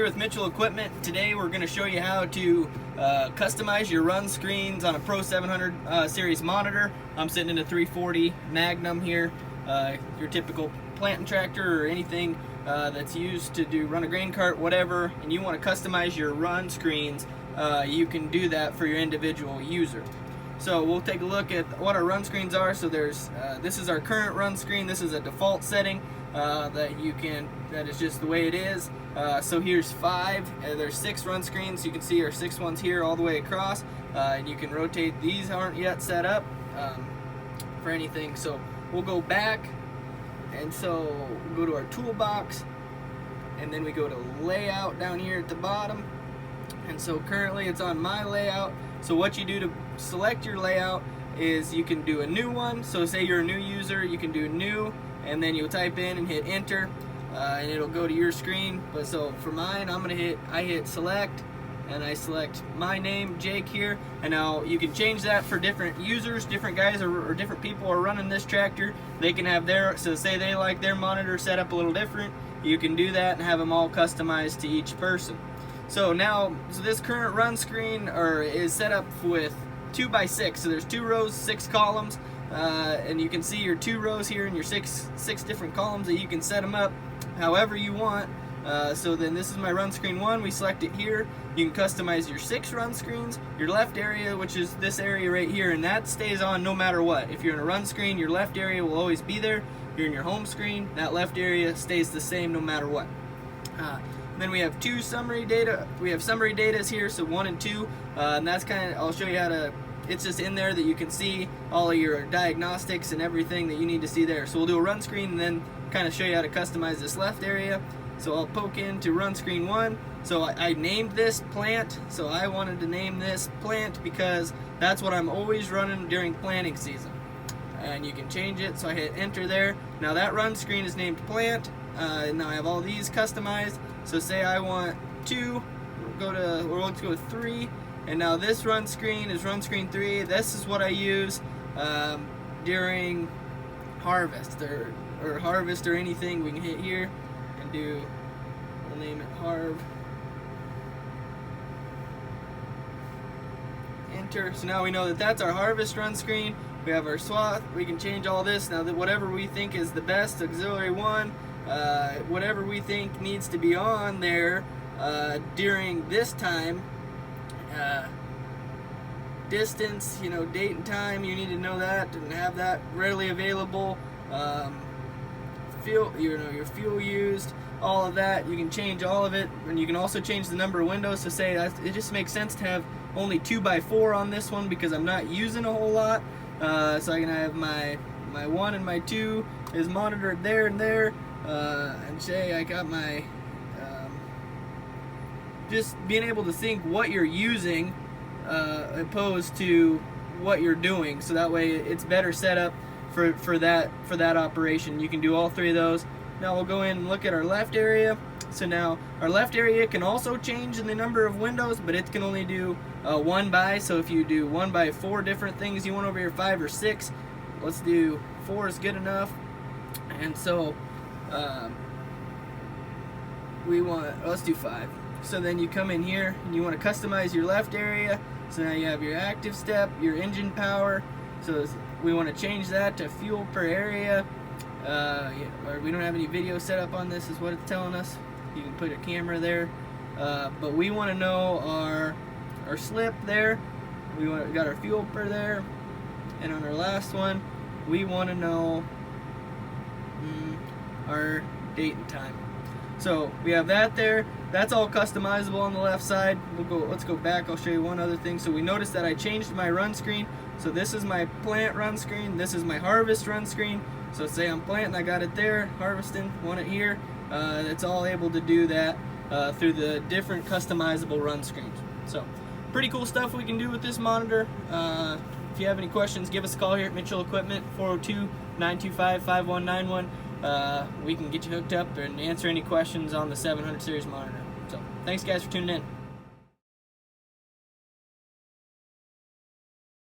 here with Mitchell Equipment. Today we're going to show you how to customize your run screens on a Pro700 series monitor. I'm sitting in a 340 Magnum here, your typical planting tractor or anything that's used to run a grain cart, whatever, and you want to customize your run screens, you can do that for your individual user. So we'll take a look at what our run screens are. So there's this is our current run screen. This is a default setting that is just the way it is. So here's 5. There's 6 run screens. You can see our 6 ones here all the way across, and you can rotate. These aren't yet set up for anything. So we'll go back, and so we'll go to our toolbox, and then we go to layout down here at the bottom. And so currently it's on my layout. So what you do to select your layout is you can do a new one. So say you're a new user, you can do new, and then you'll type in and hit enter, and it'll go to your screen. But so for mine, I hit select, and I select my name, Jake, here. And now you can change that for different users, different guys or different people are running this tractor. They can have so say they like their monitor set up a little different, you can do that and have them all customized to each person. So this current run screen is set up with 2x6, so there's 2 rows, 6 columns, and you can see your 2 rows here and your six different columns that you can set them up however you want. So then this is my run screen 1. We select it here. You can customize your 6 run screens, your left area, which is this area right here, and that stays on no matter what. If you're in a run screen, your left area will always be there. If you're in your home screen, that left area stays the same no matter what. Then we have 2 summary data. We have summary data here, so 1 and 2, and that's I'll show you how to. It's just in there that you can see all of your diagnostics and everything that you need to see there. So we'll do a run screen and then kind of show you how to customize this left area. So I'll poke into run screen 1. So I named this plant. So I wanted to name this plant because that's what I'm always running during planting season. And you can change it. So I hit enter there. Now that run screen is named plant. Now I have all these customized. So say I want 2, let's go with 3, and now this run screen is run screen 3. This is what I use during harvest or harvest or anything. We can hit here and we'll name it harv. Enter. So now we know that that's our harvest run screen. We have our swath. We can change all this now. That whatever we think is the best, auxiliary 1. Whatever we think needs to be on there during this time, distance, date and time, you need to know that and have that readily available. Fuel, your fuel used, all of that, you can change all of it, and you can also change the number of windows. So say it just makes sense to have only 2x4 on this one because I'm not using a whole lot. So I can have my 1 and my 2 is monitored there and there. And say I got my just being able to think what you're using opposed to what you're doing, so that way it's better set up for that operation. You can do all 3 of those. Now we'll go in and look at our left area. So now our left area can also change in the number of windows, but it can only do 1 by. So if you do 1 by 4 different things you want over here, 5 or 6, let's do 4 is good enough. And so let's do 5. So then you come in here and you want to customize your left area. So now you have your active step, your engine power. So we want to change that to fuel per area. Or we don't have any video set up on this is what it's telling us. You can put a camera there. But we want to know our slip there. We got our fuel per there. And on our last one, we want to know our date and time. So we have that there. That's all customizable on the left side. Let's go back. I'll show you one other thing. So we noticed that I changed my run screen. So this is my plant run screen. This is my harvest run screen. So say I'm planting, I got it there. Harvesting, want it here. It's all able to do that through the different customizable run screens. So pretty cool stuff we can do with this monitor. If you have any questions, give us a call here at Mitchell Equipment, 402-925-5191. We can get you hooked up and answer any questions on the 700 series monitor. So thanks guys for tuning in.